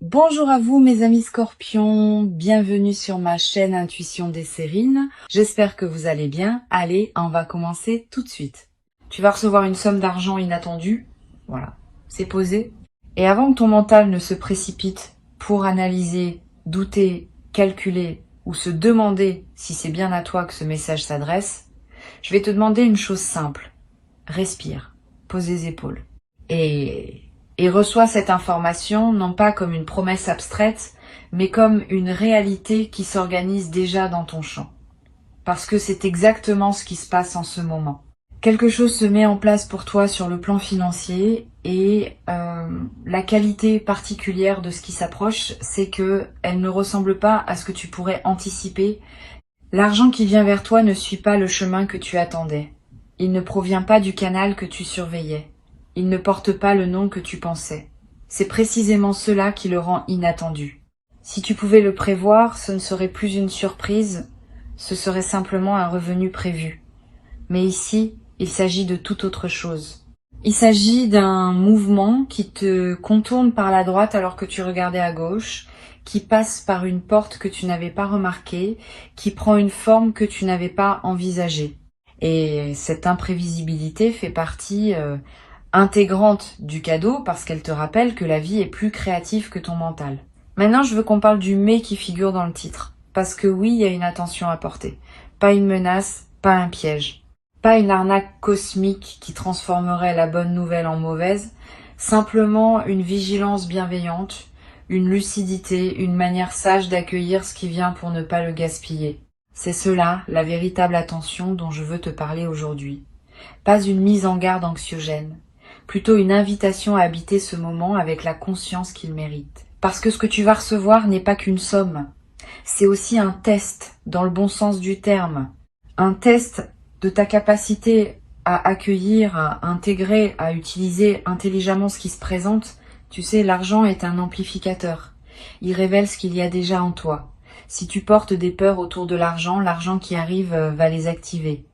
Bonjour à vous mes amis scorpions, bienvenue sur ma chaîne Intuition des Sérines. J'espère que vous allez bien. Allez, on va commencer tout de suite. Tu vas recevoir une somme d'argent inattendue, voilà, c'est posé. Et avant que ton mental ne se précipite pour analyser, douter, calculer ou se demander si c'est bien à toi que ce message s'adresse, je vais te demander une chose simple. Respire, pose les épaules. Et reçois cette information non pas comme une promesse abstraite, mais comme une réalité qui s'organise déjà dans ton champ. Parce que c'est exactement ce qui se passe en ce moment. Quelque chose se met en place pour toi sur le plan financier et la qualité particulière de ce qui s'approche, c'est que elle ne ressemble pas à ce que tu pourrais anticiper. L'argent qui vient vers toi ne suit pas le chemin que tu attendais. Il ne provient pas du canal que tu surveillais. Il ne porte pas le nom que tu pensais. C'est précisément cela qui le rend inattendu. Si tu pouvais le prévoir, ce ne serait plus une surprise, ce serait simplement un revenu prévu. Mais ici, il s'agit de toute autre chose. Il s'agit d'un mouvement qui te contourne par la droite alors que tu regardais à gauche, qui passe par une porte que tu n'avais pas remarquée, qui prend une forme que tu n'avais pas envisagée. Et cette imprévisibilité fait partie intégrante du cadeau parce qu'elle te rappelle que la vie est plus créative que ton mental. Maintenant, je veux qu'on parle du mais qui figure dans le titre. Parce que oui, il y a une attention à porter. Pas une menace, pas un piège. Pas une arnaque cosmique qui transformerait la bonne nouvelle en mauvaise. Simplement une vigilance bienveillante, une lucidité, une manière sage d'accueillir ce qui vient pour ne pas le gaspiller. C'est cela, la véritable attention dont je veux te parler aujourd'hui. Pas une mise en garde anxiogène. Plutôt une invitation à habiter ce moment avec la conscience qu'il mérite. Parce que ce que tu vas recevoir n'est pas qu'une somme, c'est aussi un test, dans le bon sens du terme. Un test de ta capacité à accueillir, à intégrer, à utiliser intelligemment ce qui se présente. Tu sais, l'argent est un amplificateur. Il révèle ce qu'il y a déjà en toi. Si tu portes des peurs autour de l'argent, l'argent qui arrive va les activer.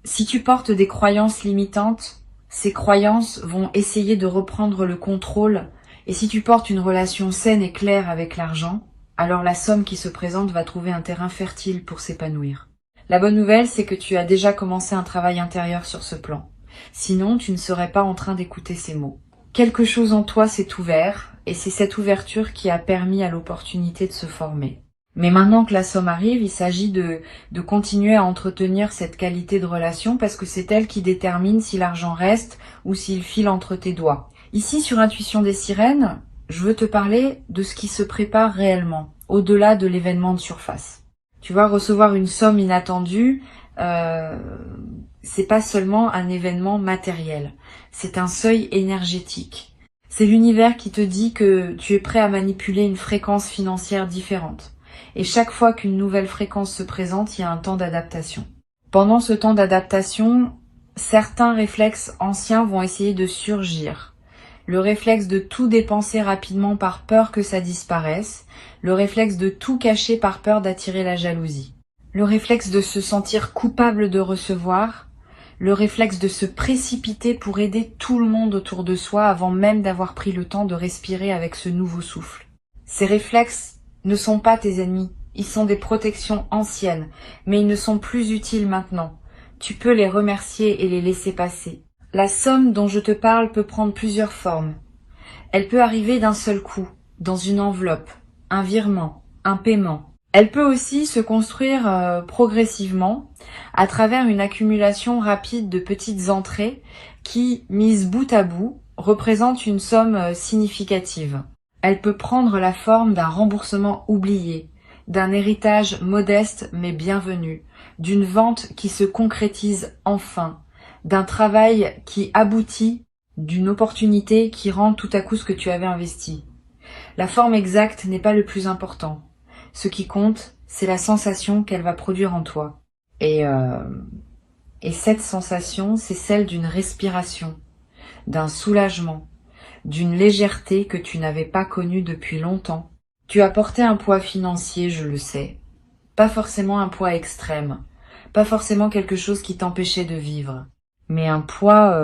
Si tu portes des croyances limitantes, ces croyances vont essayer de reprendre le contrôle. Et si tu portes une relation saine et claire avec l'argent, alors la somme qui se présente va trouver un terrain fertile pour s'épanouir. La bonne nouvelle, c'est que tu as déjà commencé un travail intérieur sur ce plan. Sinon, tu ne serais pas en train d'écouter ces mots. Quelque chose en toi s'est ouvert, et c'est cette ouverture qui a permis à l'opportunité de se former. Mais maintenant que la somme arrive, il s'agit de continuer à entretenir cette qualité de relation parce que c'est elle qui détermine si l'argent reste ou s'il file entre tes doigts. Ici, sur Intuition des Sirènes, je veux te parler de ce qui se prépare réellement, au-delà de l'événement de surface. Tu vas recevoir une somme inattendue, c'est pas seulement un événement matériel, c'est un seuil énergétique. C'est l'univers qui te dit que tu es prêt à manipuler une fréquence financière différente. Et chaque fois qu'une nouvelle fréquence se présente, il y a un temps d'adaptation. Pendant ce temps d'adaptation, certains réflexes anciens vont essayer de surgir. Le réflexe de tout dépenser rapidement par peur que ça disparaisse, le réflexe de tout cacher par peur d'attirer la jalousie, le réflexe de se sentir coupable de recevoir, le réflexe de se précipiter pour aider tout le monde autour de soi avant même d'avoir pris le temps de respirer avec ce nouveau souffle. Ces réflexes ne sont pas tes ennemis, ils sont des protections anciennes, mais ils ne sont plus utiles maintenant. Tu peux les remercier et les laisser passer. La somme dont je te parle peut prendre plusieurs formes. Elle peut arriver d'un seul coup, dans une enveloppe, un virement, un paiement. Elle peut aussi se construire progressivement à travers une accumulation rapide de petites entrées qui, mises bout à bout, représentent une somme significative. Elle peut prendre la forme d'un remboursement oublié, d'un héritage modeste mais bienvenu, d'une vente qui se concrétise enfin, d'un travail qui aboutit, d'une opportunité qui rend tout à coup ce que tu avais investi. La forme exacte n'est pas le plus important. Ce qui compte, c'est la sensation qu'elle va produire en toi. Et cette sensation, c'est celle d'une respiration, d'un soulagement, d'une légèreté que tu n'avais pas connue depuis longtemps. Tu as porté un poids financier, je le sais. Pas forcément un poids extrême, pas forcément quelque chose qui t'empêchait de vivre, mais un poids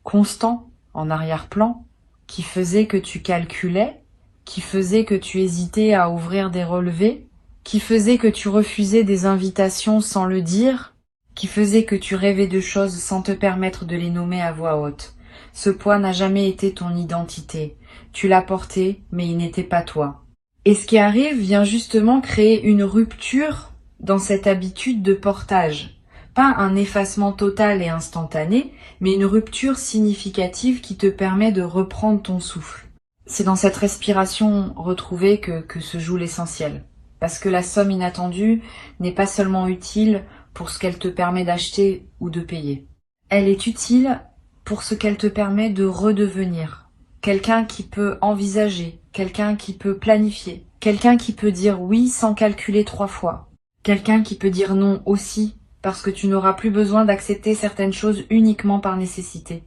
constant, en arrière-plan, qui faisait que tu calculais, qui faisait que tu hésitais à ouvrir des relevés, qui faisait que tu refusais des invitations sans le dire, qui faisait que tu rêvais de choses sans te permettre de les nommer à voix haute. Ce poids n'a jamais été ton identité. Tu l'as porté, mais il n'était pas toi. Et ce qui arrive vient justement créer une rupture dans cette habitude de portage. Pas un effacement total et instantané, mais une rupture significative qui te permet de reprendre ton souffle. C'est dans cette respiration retrouvée que se joue l'essentiel. Parce que la somme inattendue n'est pas seulement utile pour ce qu'elle te permet d'acheter ou de payer. Elle est utile pour ce qu'elle te permet de redevenir. Quelqu'un qui peut envisager, quelqu'un qui peut planifier, quelqu'un qui peut dire oui sans calculer 3 fois, quelqu'un qui peut dire non aussi, parce que tu n'auras plus besoin d'accepter certaines choses uniquement par nécessité.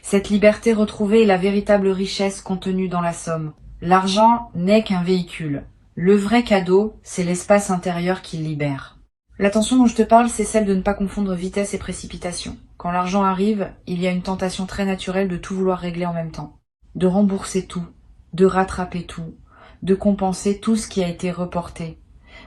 Cette liberté retrouvée est la véritable richesse contenue dans la somme. L'argent n'est qu'un véhicule. Le vrai cadeau, c'est l'espace intérieur qu'il libère. L'attention dont je te parle, c'est celle de ne pas confondre vitesse et précipitation. Quand l'argent arrive, il y a une tentation très naturelle de tout vouloir régler en même temps. De rembourser tout, de rattraper tout, de compenser tout ce qui a été reporté.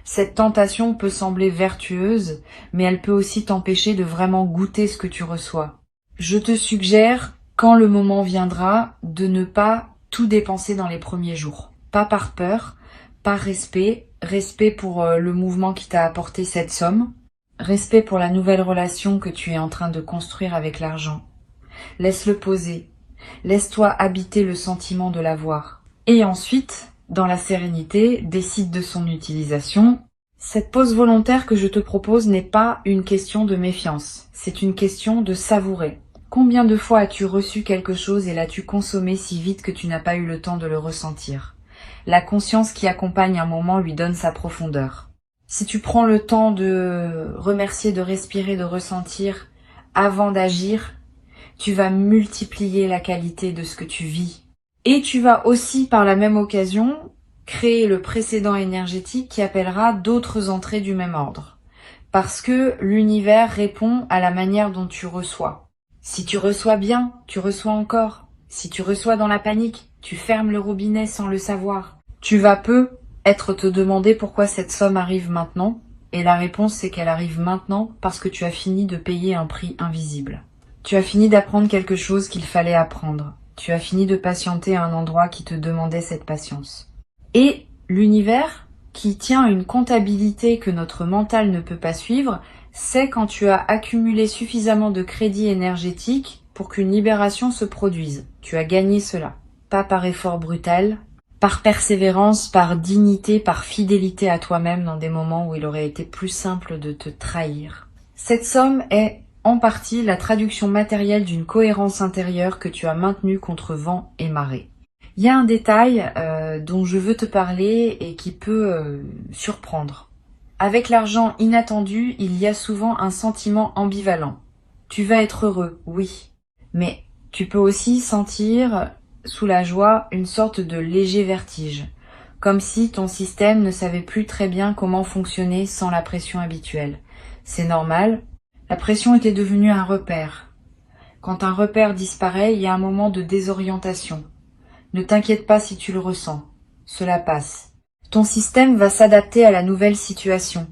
Cette tentation peut sembler vertueuse, mais elle peut aussi t'empêcher de vraiment goûter ce que tu reçois. Je te suggère, quand le moment viendra, de ne pas tout dépenser dans les premiers jours. Pas par peur, par respect pour le mouvement qui t'a apporté cette somme, respect pour la nouvelle relation que tu es en train de construire avec l'argent. Laisse-le poser, laisse-toi habiter le sentiment de l'avoir. Et ensuite, dans la sérénité, décide de son utilisation. Cette pause volontaire que je te propose n'est pas une question de méfiance, c'est une question de savourer. Combien de fois as-tu reçu quelque chose et l'as-tu consommé si vite que tu n'as pas eu le temps de le ressentir ? La conscience qui accompagne un moment lui donne sa profondeur. Si tu prends le temps de remercier, de respirer, de ressentir avant d'agir, tu vas multiplier la qualité de ce que tu vis. Et tu vas aussi, par la même occasion, créer le précédent énergétique qui appellera d'autres entrées du même ordre. Parce que l'univers répond à la manière dont tu reçois. Si tu reçois bien, tu reçois encore. Si tu reçois dans la panique, tu fermes le robinet sans le savoir. Tu vas peut-être te demander pourquoi cette somme arrive maintenant, et la réponse c'est qu'elle arrive maintenant parce que tu as fini de payer un prix invisible. Tu as fini d'apprendre quelque chose qu'il fallait apprendre. Tu as fini de patienter à un endroit qui te demandait cette patience. Et l'univers, qui tient une comptabilité que notre mental ne peut pas suivre, c'est quand tu as accumulé suffisamment de crédit énergétique pour qu'une libération se produise. Tu as gagné cela. Pas par effort brutal, par persévérance, par dignité, par fidélité à toi-même dans des moments où il aurait été plus simple de te trahir. Cette somme est en partie la traduction matérielle d'une cohérence intérieure que tu as maintenue contre vent et marée. Il y a un détail dont je veux te parler et qui peut surprendre. Avec l'argent inattendu, il y a souvent un sentiment ambivalent. Tu vas être heureux, oui, mais tu peux aussi sentir sous la joie une sorte de léger vertige, comme si ton système ne savait plus très bien comment fonctionner sans la pression habituelle. C'est normal, la pression était devenue un repère. Quand un repère disparaît, il y a un moment de désorientation. Ne t'inquiète pas si tu le ressens, cela passe. Ton système va s'adapter à la nouvelle situation,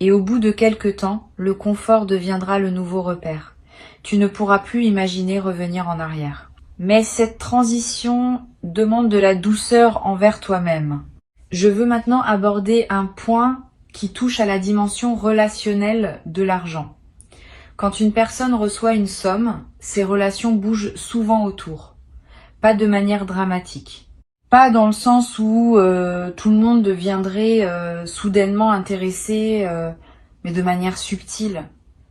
et au bout de quelque temps, le confort deviendra le nouveau repère. Tu ne pourras plus imaginer revenir en arrière. Mais cette transition demande de la douceur envers toi-même. Je veux maintenant aborder un point qui touche à la dimension relationnelle de l'argent. Quand une personne reçoit une somme, ses relations bougent souvent autour. Pas de manière dramatique. Pas dans le sens où tout le monde deviendrait soudainement intéressé, mais de manière subtile.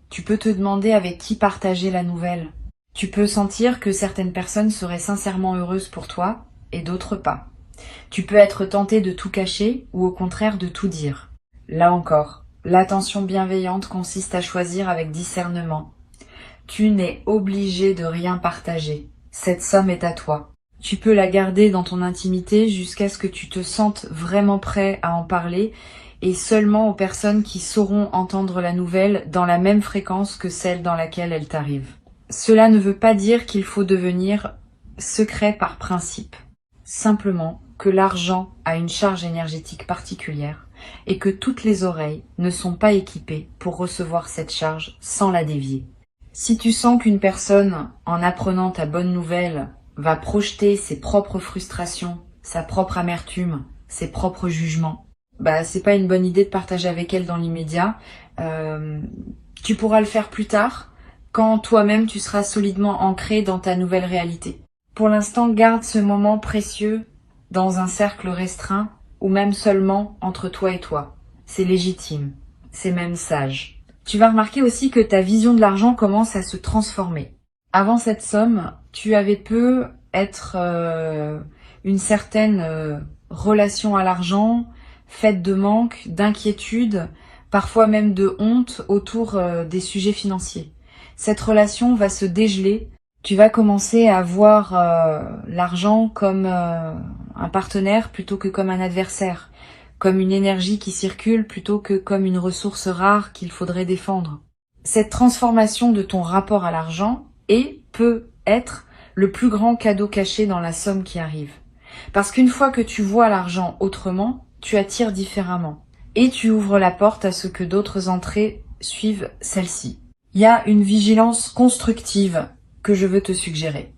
Tu peux te demander avec qui partager la nouvelle. Tu peux sentir que certaines personnes seraient sincèrement heureuses pour toi et d'autres pas. Tu peux être tenté de tout cacher ou au contraire de tout dire. Là encore, l'attention bienveillante consiste à choisir avec discernement. Tu n'es obligé de rien partager. Cette somme est à toi. Tu peux la garder dans ton intimité jusqu'à ce que tu te sentes vraiment prêt à en parler et seulement aux personnes qui sauront entendre la nouvelle dans la même fréquence que celle dans laquelle elle t'arrive. Cela ne veut pas dire qu'il faut devenir secret par principe. Simplement que l'argent a une charge énergétique particulière et que toutes les oreilles ne sont pas équipées pour recevoir cette charge sans la dévier. Si tu sens qu'une personne, en apprenant ta bonne nouvelle, va projeter ses propres frustrations, sa propre amertume, ses propres jugements, c'est pas une bonne idée de partager avec elle dans l'immédiat. Tu pourras le faire plus tard, quand toi-même tu seras solidement ancré dans ta nouvelle réalité. Pour l'instant, garde ce moment précieux dans un cercle restreint ou même seulement entre toi et toi. C'est légitime, c'est même sage. Tu vas remarquer aussi que ta vision de l'argent commence à se transformer. Avant cette somme, tu avais peu être une certaine relation à l'argent, faite de manque, d'inquiétude, parfois même de honte autour des sujets financiers. Cette relation va se dégeler. Tu vas commencer à voir l'argent comme un partenaire plutôt que comme un adversaire, comme une énergie qui circule plutôt que comme une ressource rare qu'il faudrait défendre. Cette transformation de ton rapport à l'argent peut être le plus grand cadeau caché dans la somme qui arrive. Parce qu'une fois que tu vois l'argent autrement, tu attires différemment. Et tu ouvres la porte à ce que d'autres entrées suivent celle-ci. Il y a une vigilance constructive que je veux te suggérer.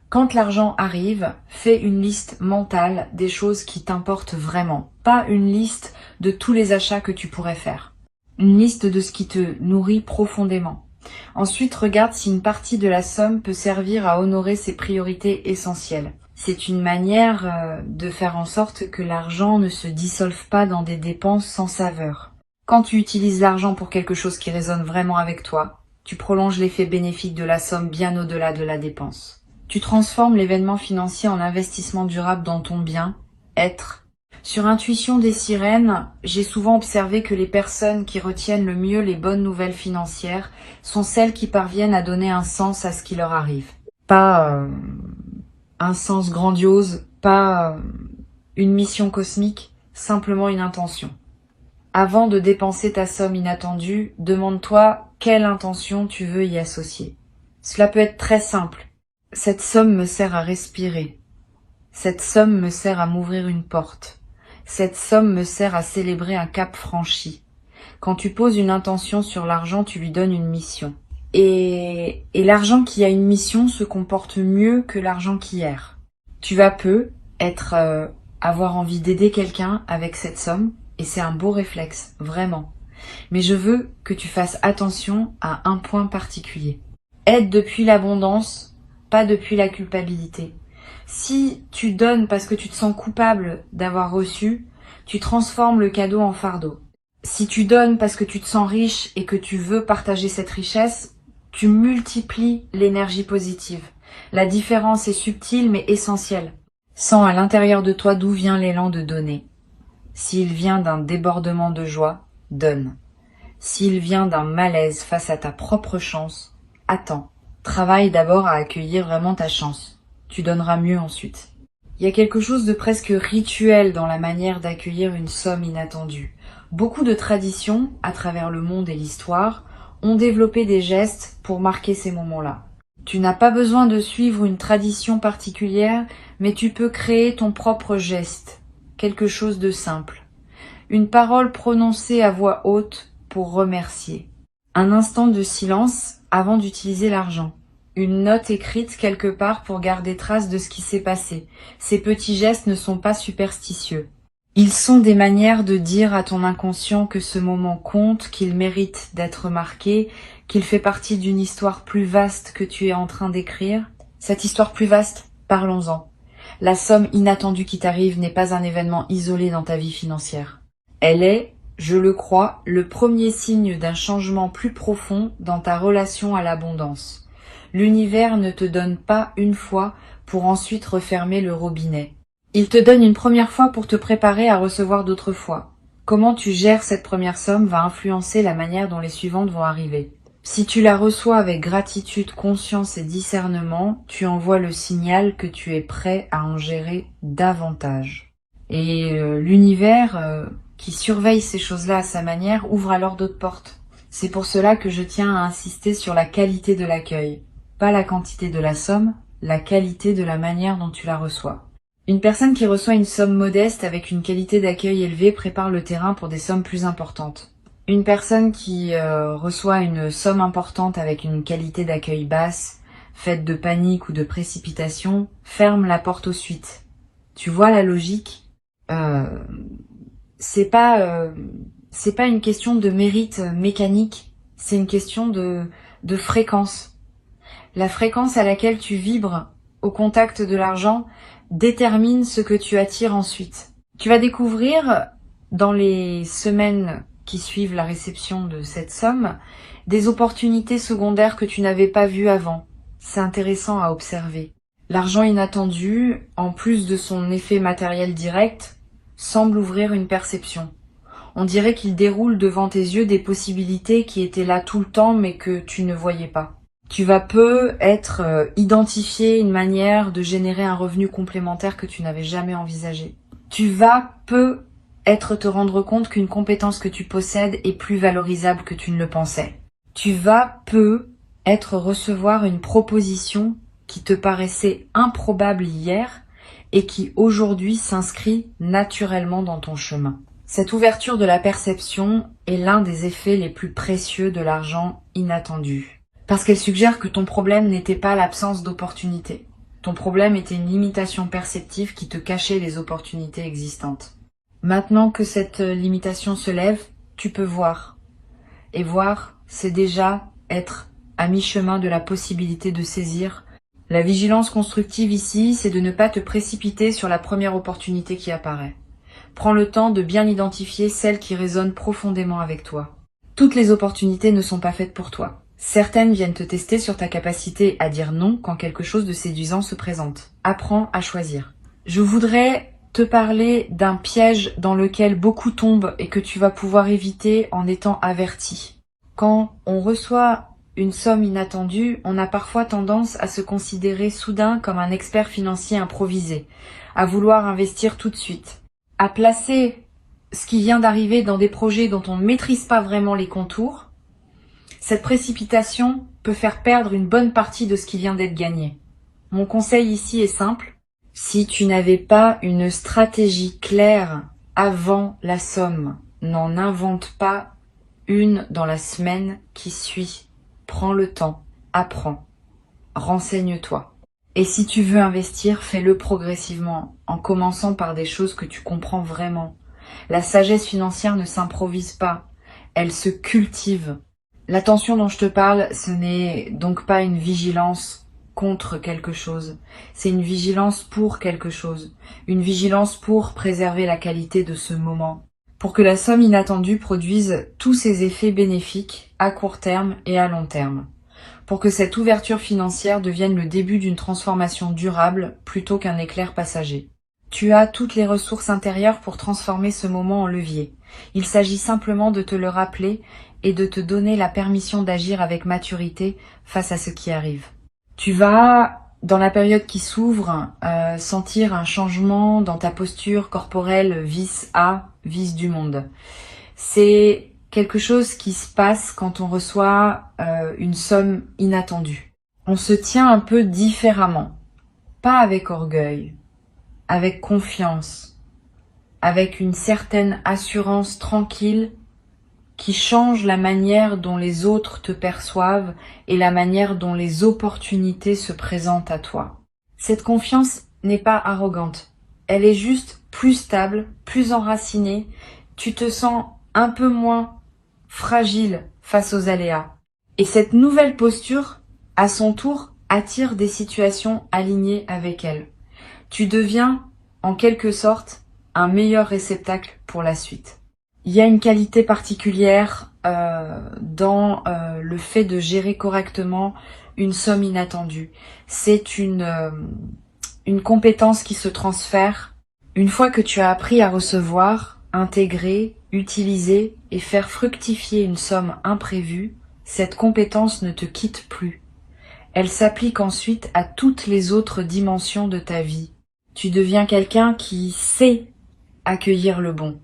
Quand l'argent arrive, fais une liste mentale des choses qui t'importent vraiment. Pas une liste de tous les achats que tu pourrais faire. Une liste de ce qui te nourrit profondément. Ensuite, regarde si une partie de la somme peut servir à honorer ses priorités essentielles. C'est une manière de faire en sorte que l'argent ne se dissolve pas dans des dépenses sans saveur. Quand tu utilises l'argent pour quelque chose qui résonne vraiment avec toi, tu prolonges l'effet bénéfique de la somme bien au-delà de la dépense. Tu transformes l'événement financier en investissement durable dans ton bien-être. Sur Intuition des sirènes, j'ai souvent observé que les personnes qui retiennent le mieux les bonnes nouvelles financières sont celles qui parviennent à donner un sens à ce qui leur arrive. Pas un sens grandiose, pas une mission cosmique, simplement une intention. Avant de dépenser ta somme inattendue, demande-toi quelle intention tu veux y associer. Cela peut être très simple. Cette somme me sert à respirer. Cette somme me sert à m'ouvrir une porte. Cette somme me sert à célébrer un cap franchi. Quand tu poses une intention sur l'argent, tu lui donnes une mission. Et l'argent qui a une mission se comporte mieux que l'argent qui erre. Tu vas avoir envie d'aider quelqu'un avec cette somme, et c'est un beau réflexe, vraiment. Mais je veux que tu fasses attention à un point particulier. Aide depuis l'abondance, pas depuis la culpabilité. Si tu donnes parce que tu te sens coupable d'avoir reçu, tu transformes le cadeau en fardeau. Si tu donnes parce que tu te sens riche et que tu veux partager cette richesse, tu multiplies l'énergie positive. La différence est subtile mais essentielle. Sens à l'intérieur de toi d'où vient l'élan de donner. S'il vient d'un débordement de joie, donne. S'il vient d'un malaise face à ta propre chance, attends. Travaille d'abord à accueillir vraiment ta chance. Tu donneras mieux ensuite. Il y a quelque chose de presque rituel dans la manière d'accueillir une somme inattendue. Beaucoup de traditions, à travers le monde et l'histoire, ont développé des gestes pour marquer ces moments-là. Tu n'as pas besoin de suivre une tradition particulière, mais tu peux créer ton propre geste, quelque chose de simple. Une parole prononcée à voix haute pour remercier. Un instant de silence avant d'utiliser l'argent. Une note écrite quelque part pour garder trace de ce qui s'est passé. Ces petits gestes ne sont pas superstitieux. Ils sont des manières de dire à ton inconscient que ce moment compte, qu'il mérite d'être marqué, qu'il fait partie d'une histoire plus vaste que tu es en train d'écrire. Cette histoire plus vaste, parlons-en. La somme inattendue qui t'arrive n'est pas un événement isolé dans ta vie financière. Elle est, je le crois, le premier signe d'un changement plus profond dans ta relation à l'abondance. L'univers ne te donne pas une fois pour ensuite refermer le robinet. Il te donne une première fois pour te préparer à recevoir d'autres fois. Comment tu gères cette première somme va influencer la manière dont les suivantes vont arriver. Si tu la reçois avec gratitude, conscience et discernement, tu envoies le signal que tu es prêt à en gérer davantage. Et l'univers qui surveille ces choses-là à sa manière ouvre alors d'autres portes. C'est pour cela que je tiens à insister sur la qualité de l'accueil. Pas la quantité de la somme, la qualité de la manière dont tu la reçois. Une personne qui reçoit une somme modeste avec une qualité d'accueil élevée prépare le terrain pour des sommes plus importantes. Une personne qui reçoit une somme importante avec une qualité d'accueil basse, faite de panique ou de précipitation, ferme la porte aux suites. Tu vois la logique? C'est pas une question de mérite mécanique, c'est une question de fréquence. La fréquence à laquelle tu vibres au contact de l'argent détermine ce que tu attires ensuite. Tu vas découvrir dans les semaines qui suivent la réception de cette somme des opportunités secondaires que tu n'avais pas vues avant. C'est intéressant à observer. L'argent inattendu, en plus de son effet matériel direct, semble ouvrir une perception. On dirait qu'il déroule devant tes yeux des possibilités qui étaient là tout le temps mais que tu ne voyais pas. Tu vas identifier une manière de générer un revenu complémentaire que tu n'avais jamais envisagé. Tu vas te rendre compte qu'une compétence que tu possèdes est plus valorisable que tu ne le pensais. Tu vas recevoir une proposition qui te paraissait improbable hier et qui aujourd'hui s'inscrit naturellement dans ton chemin. Cette ouverture de la perception est l'un des effets les plus précieux de l'argent inattendu. Parce qu'elle suggère que ton problème n'était pas l'absence d'opportunités. Ton problème était une limitation perceptive qui te cachait les opportunités existantes. Maintenant que cette limitation se lève, tu peux voir. Et voir, c'est déjà être à mi-chemin de la possibilité de saisir. La vigilance constructive ici, c'est de ne pas te précipiter sur la première opportunité qui apparaît. Prends le temps de bien identifier celles qui résonnent profondément avec toi. Toutes les opportunités ne sont pas faites pour toi. Certaines viennent te tester sur ta capacité à dire non quand quelque chose de séduisant se présente. Apprends à choisir. Je voudrais te parler d'un piège dans lequel beaucoup tombent et que tu vas pouvoir éviter en étant averti. Quand on reçoit une somme inattendue, on a parfois tendance à se considérer soudain comme un expert financier improvisé, à vouloir investir tout de suite, à placer ce qui vient d'arriver dans des projets dont on ne maîtrise pas vraiment les contours. Cette précipitation peut faire perdre une bonne partie de ce qui vient d'être gagné. Mon conseil ici est simple. Si tu n'avais pas une stratégie claire avant la somme, n'en invente pas une dans la semaine qui suit. Prends le temps, apprends, renseigne-toi. Et si tu veux investir, fais-le progressivement, en commençant par des choses que tu comprends vraiment. La sagesse financière ne s'improvise pas, elle se cultive. L'attention dont je te parle, ce n'est donc pas une vigilance contre quelque chose, c'est une vigilance pour quelque chose, une vigilance pour préserver la qualité de ce moment, pour que la somme inattendue produise tous ses effets bénéfiques à court terme et à long terme, pour que cette ouverture financière devienne le début d'une transformation durable plutôt qu'un éclair passager. Tu as toutes les ressources intérieures pour transformer ce moment en levier. Il s'agit simplement de te le rappeler et de te donner la permission d'agir avec maturité face à ce qui arrive. Tu vas, dans la période qui s'ouvre, sentir un changement dans ta posture corporelle vis du monde. C'est quelque chose qui se passe quand on reçoit une somme inattendue. On se tient un peu différemment, pas avec orgueil, avec confiance, avec une certaine assurance tranquille qui change la manière dont les autres te perçoivent et la manière dont les opportunités se présentent à toi. Cette confiance n'est pas arrogante, elle est juste plus stable, plus enracinée, tu te sens un peu moins fragile face aux aléas. Et cette nouvelle posture, à son tour, attire des situations alignées avec elle. Tu deviens, en quelque sorte, un meilleur réceptacle pour la suite. Il y a une qualité particulière dans le fait de gérer correctement une somme inattendue. C'est une compétence qui se transfère une fois que tu as appris à recevoir, intégrer, utiliser et faire fructifier une somme imprévue. Cette compétence ne te quitte plus. Elle s'applique ensuite à toutes les autres dimensions de ta vie. Tu deviens quelqu'un qui sait accueillir le bon.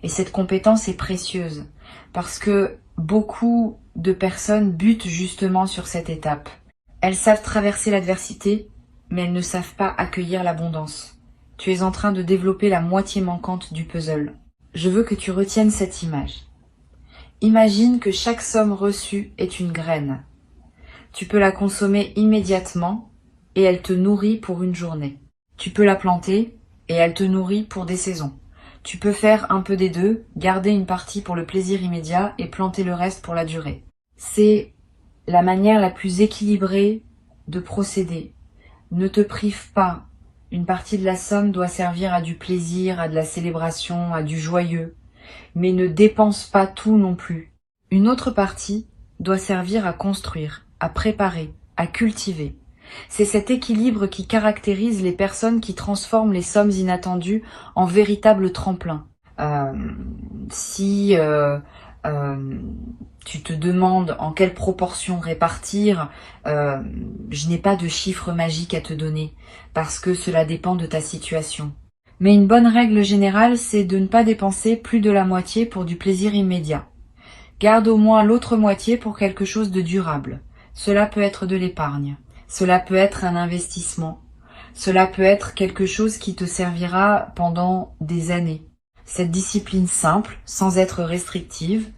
Et cette compétence est précieuse parce que beaucoup de personnes butent justement sur cette étape. Elles savent traverser l'adversité, mais elles ne savent pas accueillir l'abondance. Tu es en train de développer la moitié manquante du puzzle. Je veux que tu retiennes cette image. Imagine que chaque somme reçue est une graine. Tu peux la consommer immédiatement et elle te nourrit pour une journée. Tu peux la planter et elle te nourrit pour des saisons. Tu peux faire un peu des deux, garder une partie pour le plaisir immédiat et planter le reste pour la durée. C'est la manière la plus équilibrée de procéder. Ne te prive pas. Une partie de la somme doit servir à du plaisir, à de la célébration, à du joyeux. Mais ne dépense pas tout non plus. Une autre partie doit servir à construire, à préparer, à cultiver. C'est cet équilibre qui caractérise les personnes qui transforment les sommes inattendues en véritables tremplins. Si tu te demandes en quelle proportion répartir, je n'ai pas de chiffre magique à te donner, parce que cela dépend de ta situation. Mais une bonne règle générale, c'est de ne pas dépenser plus de la moitié pour du plaisir immédiat. Garde au moins l'autre moitié pour quelque chose de durable. Cela peut être de l'épargne. Cela peut être un investissement. Cela peut être quelque chose qui te servira pendant des années. Cette discipline simple, sans être restrictive,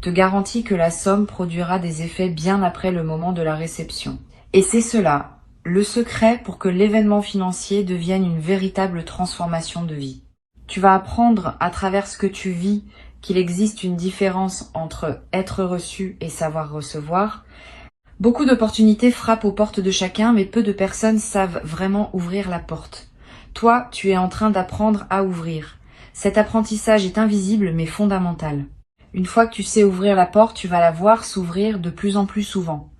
te garantit que la somme produira des effets bien après le moment de la réception. Et c'est cela, le secret pour que l'événement financier devienne une véritable transformation de vie. Tu vas apprendre à travers ce que tu vis qu'il existe une différence entre être reçu et savoir recevoir. Beaucoup d'opportunités frappent aux portes de chacun, mais peu de personnes savent vraiment ouvrir la porte. Toi, tu es en train d'apprendre à ouvrir. Cet apprentissage est invisible mais fondamental. Une fois que tu sais ouvrir la porte, tu vas la voir s'ouvrir de plus en plus souvent,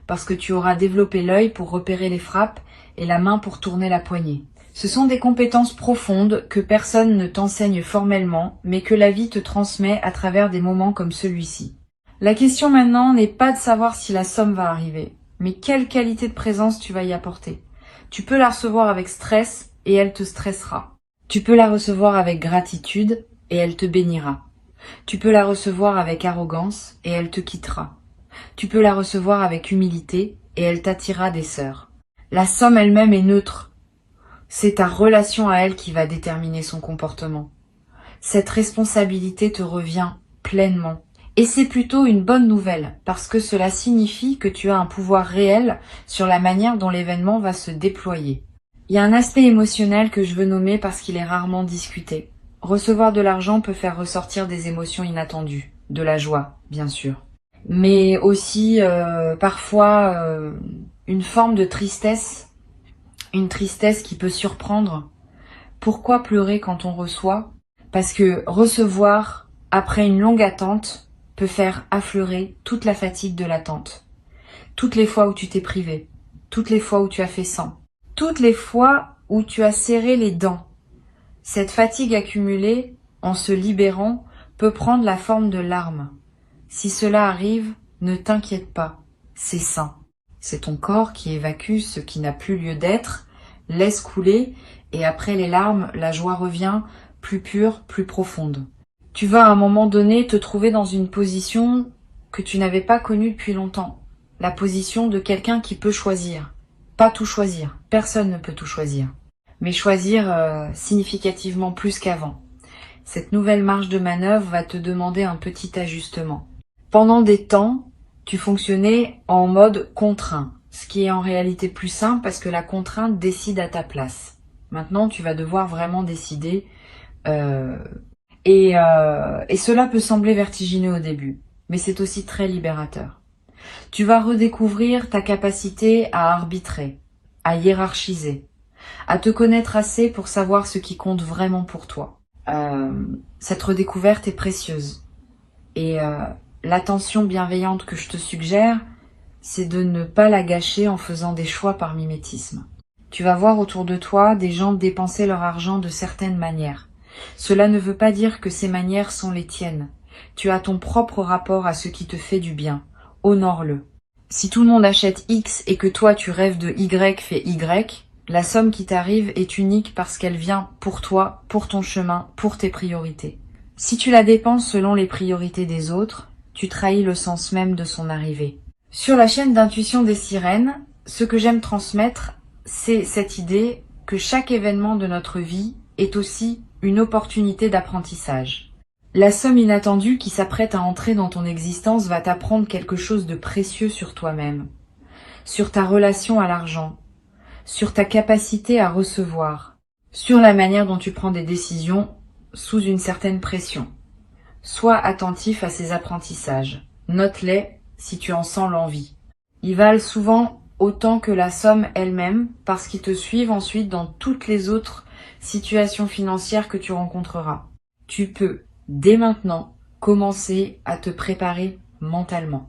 parce que tu auras développé l'œil pour repérer les frappes et la main pour tourner la poignée. Ce sont des compétences profondes que personne ne t'enseigne formellement, mais que la vie te transmet à travers des moments comme celui-ci. La question maintenant n'est pas de savoir si la somme va arriver, mais quelle qualité de présence tu vas y apporter. Tu peux la recevoir avec stress et elle te stressera. Tu peux la recevoir avec gratitude et elle te bénira. Tu peux la recevoir avec arrogance et elle te quittera. Tu peux la recevoir avec humilité et elle t'attirera des sœurs. La somme elle-même est neutre. C'est ta relation à elle qui va déterminer son comportement. Cette responsabilité te revient pleinement. Et c'est plutôt une bonne nouvelle, parce que cela signifie que tu as un pouvoir réel sur la manière dont l'événement va se déployer. Il y a un aspect émotionnel que je veux nommer parce qu'il est rarement discuté. Recevoir de l'argent peut faire ressortir des émotions inattendues, de la joie, bien sûr. Mais aussi parfois une forme de tristesse, une tristesse qui peut surprendre. Pourquoi pleurer quand on reçoit? Parce que recevoir, après une longue attente, peut faire affleurer toute la fatigue de l'attente. Toutes les fois où tu t'es privé, toutes les fois où tu as fait sans, toutes les fois où tu as serré les dents. Cette fatigue accumulée, en se libérant, peut prendre la forme de larmes. Si cela arrive, ne t'inquiète pas, c'est sain. C'est ton corps qui évacue ce qui n'a plus lieu d'être, laisse couler, et après les larmes, la joie revient, plus pure, plus profonde. Tu vas à un moment donné te trouver dans une position que tu n'avais pas connue depuis longtemps. La position de quelqu'un qui peut choisir. Pas tout choisir. Personne ne peut tout choisir. Mais choisir significativement plus qu'avant. Cette nouvelle marge de manœuvre va te demander un petit ajustement. Pendant des temps, tu fonctionnais en mode contraint. Ce qui est en réalité plus simple parce que la contrainte décide à ta place. Maintenant, tu vas devoir vraiment décider et cela peut sembler vertigineux au début, mais c'est aussi très libérateur. Tu vas redécouvrir ta capacité à arbitrer, à hiérarchiser, à te connaître assez pour savoir ce qui compte vraiment pour toi. Cette redécouverte est précieuse. Et l'attention bienveillante que je te suggère, c'est de ne pas la gâcher en faisant des choix par mimétisme. Tu vas voir autour de toi des gens dépenser leur argent de certaines manières. Cela ne veut pas dire que ces manières sont les tiennes. Tu as ton propre rapport à ce qui te fait du bien. Honore-le. Si tout le monde achète X et que toi tu rêves de Y fait Y, la somme qui t'arrive est unique parce qu'elle vient pour toi, pour ton chemin, pour tes priorités. Si tu la dépenses selon les priorités des autres, tu trahis le sens même de son arrivée. Sur la chaîne d'intuition des sirènes, ce que j'aime transmettre, c'est cette idée que chaque événement de notre vie est aussi une opportunité d'apprentissage. La somme inattendue qui s'apprête à entrer dans ton existence va t'apprendre quelque chose de précieux sur toi-même, sur ta relation à l'argent, sur ta capacité à recevoir, sur la manière dont tu prends des décisions sous une certaine pression. Sois attentif à ces apprentissages. Note-les si tu en sens l'envie. Ils valent souvent autant que la somme elle-même parce qu'ils te suivent ensuite dans toutes les autres situations financières que tu rencontreras. Tu peux, dès maintenant, commencer à te préparer mentalement.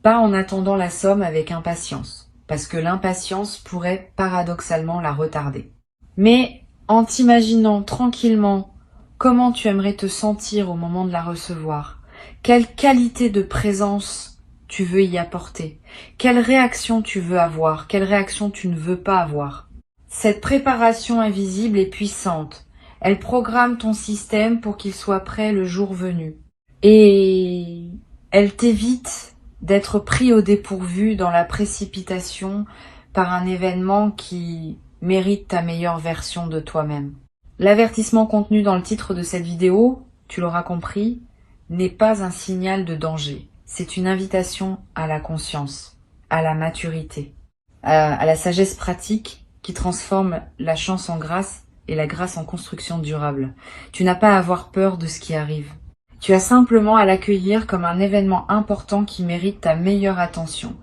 Pas en attendant la somme avec impatience, parce que l'impatience pourrait paradoxalement la retarder. Mais en t'imaginant tranquillement comment tu aimerais te sentir au moment de la recevoir, quelle qualité de présence tu veux y apporter, quelle réaction tu veux avoir, quelle réaction tu ne veux pas avoir. Cette préparation invisible est puissante. Elle programme ton système pour qu'il soit prêt le jour venu. Et elle t'évite d'être pris au dépourvu dans la précipitation par un événement qui mérite ta meilleure version de toi-même. L'avertissement contenu dans le titre de cette vidéo, tu l'auras compris, n'est pas un signal de danger. C'est une invitation à la conscience, à la maturité, à la sagesse pratique qui transforme la chance en grâce et la grâce en construction durable. Tu n'as pas à avoir peur de ce qui arrive. Tu as simplement à l'accueillir comme un événement important qui mérite ta meilleure attention.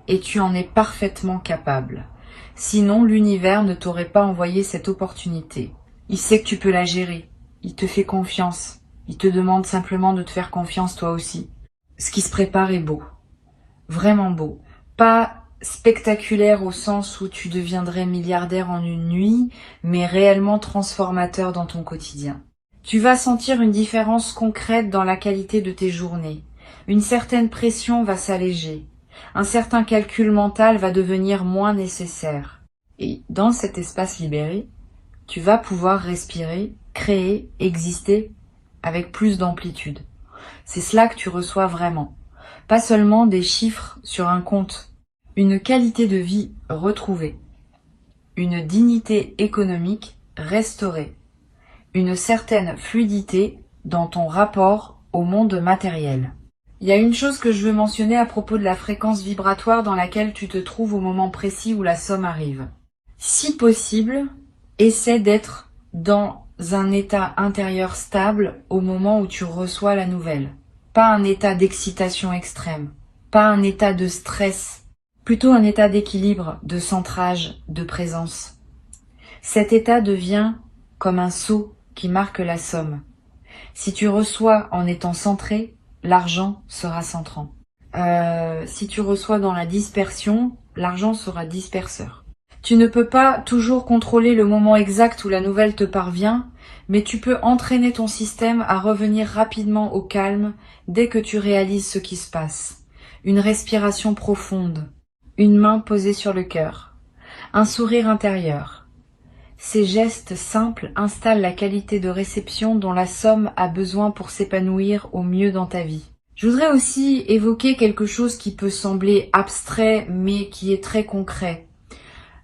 Et tu en es parfaitement capable. Sinon, l'univers ne t'aurait pas envoyé cette opportunité. Il sait que tu peux la gérer. Il te fait confiance. Il te demande simplement de te faire confiance toi aussi. Ce qui se prépare est beau. Vraiment beau. Pas spectaculaire au sens où tu deviendrais milliardaire en une nuit, mais réellement transformateur dans ton quotidien. Tu vas sentir une différence concrète dans la qualité de tes journées. Une certaine pression va s'alléger. Un certain calcul mental va devenir moins nécessaire. Et dans cet espace libéré, tu vas pouvoir respirer, créer, exister avec plus d'amplitude. C'est cela que tu reçois vraiment. Pas seulement des chiffres sur un compte. Une qualité de vie retrouvée. Une dignité économique restaurée. Une certaine fluidité dans ton rapport au monde matériel. Il y a une chose que je veux mentionner à propos de la fréquence vibratoire dans laquelle tu te trouves au moment précis où la somme arrive. Si possible, essaie d'être dans un état intérieur stable au moment où tu reçois la nouvelle. Pas un état d'excitation extrême, pas un état de stress, plutôt un état d'équilibre, de centrage, de présence. Cet état devient comme un sceau qui marque la somme. Si tu reçois en étant centré, l'argent sera centrant. Si tu reçois dans la dispersion, l'argent sera disperseur. Tu ne peux pas toujours contrôler le moment exact où la nouvelle te parvient, mais tu peux entraîner ton système à revenir rapidement au calme dès que tu réalises ce qui se passe. Une respiration profonde, une main posée sur le cœur, un sourire intérieur. Ces gestes simples installent la qualité de réception dont la somme a besoin pour s'épanouir au mieux dans ta vie. Je voudrais aussi évoquer quelque chose qui peut sembler abstrait mais qui est très concret.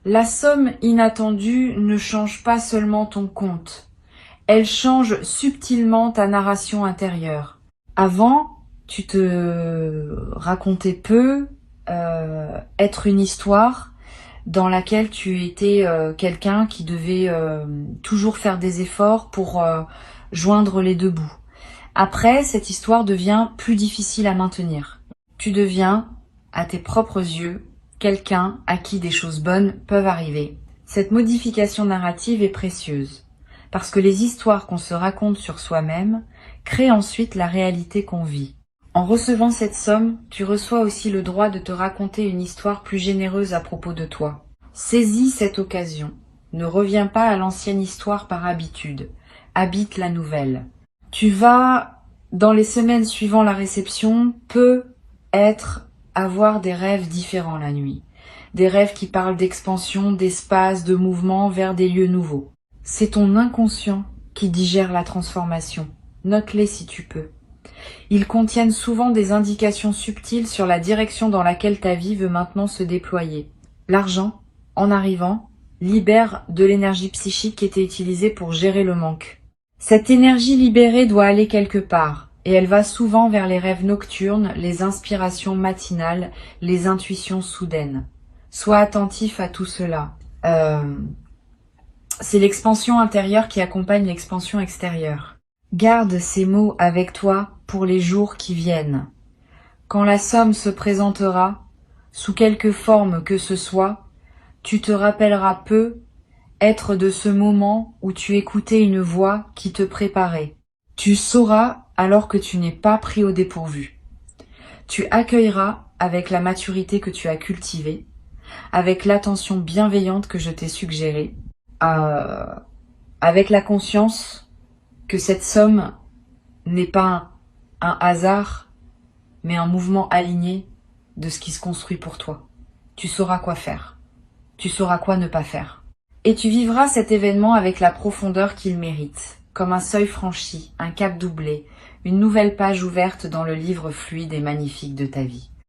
La somme inattendue ne change pas seulement ton compte, elle change subtilement ta narration intérieure. Avant, tu te racontais peu être une histoire dans laquelle tu étais quelqu'un qui devait toujours faire des efforts pour joindre les deux bouts. Après, cette histoire devient plus difficile à maintenir. Tu deviens, à tes propres yeux, quelqu'un à qui des choses bonnes peuvent arriver. Cette modification narrative est précieuse, parce que les histoires qu'on se raconte sur soi-même créent ensuite la réalité qu'on vit. En recevant cette somme, tu reçois aussi le droit de te raconter une histoire plus généreuse à propos de toi. Saisis cette occasion. Ne reviens pas à l'ancienne histoire par habitude. Habite la nouvelle. Tu vas, dans les semaines suivant la réception, avoir des rêves différents la nuit. Des rêves qui parlent d'expansion, d'espace, de mouvement vers des lieux nouveaux. C'est ton inconscient qui digère la transformation. Note-les si tu peux. Ils contiennent souvent des indications subtiles sur la direction dans laquelle ta vie veut maintenant se déployer. L'argent, en arrivant, libère de l'énergie psychique qui était utilisée pour gérer le manque. Cette énergie libérée doit aller quelque part, et elle va souvent vers les rêves nocturnes, les inspirations matinales, les intuitions soudaines. Sois attentif à tout cela. C'est l'expansion intérieure qui accompagne l'expansion extérieure. Garde ces mots avec toi pour les jours qui viennent. Quand la somme se présentera, sous quelque forme que ce soit, tu te rappelleras peu être de ce moment où tu écoutais une voix qui te préparait. Tu sauras alors que tu n'es pas pris au dépourvu. Tu accueilleras avec la maturité que tu as cultivée, avec l'attention bienveillante que je t'ai suggérée, avec la conscience que cette somme n'est pas un hasard, mais un mouvement aligné de ce qui se construit pour toi. Tu sauras quoi faire. Tu sauras quoi ne pas faire. Et tu vivras cet événement avec la profondeur qu'il mérite, comme un seuil franchi, un cap doublé, une nouvelle page ouverte dans le livre fluide et magnifique de ta vie.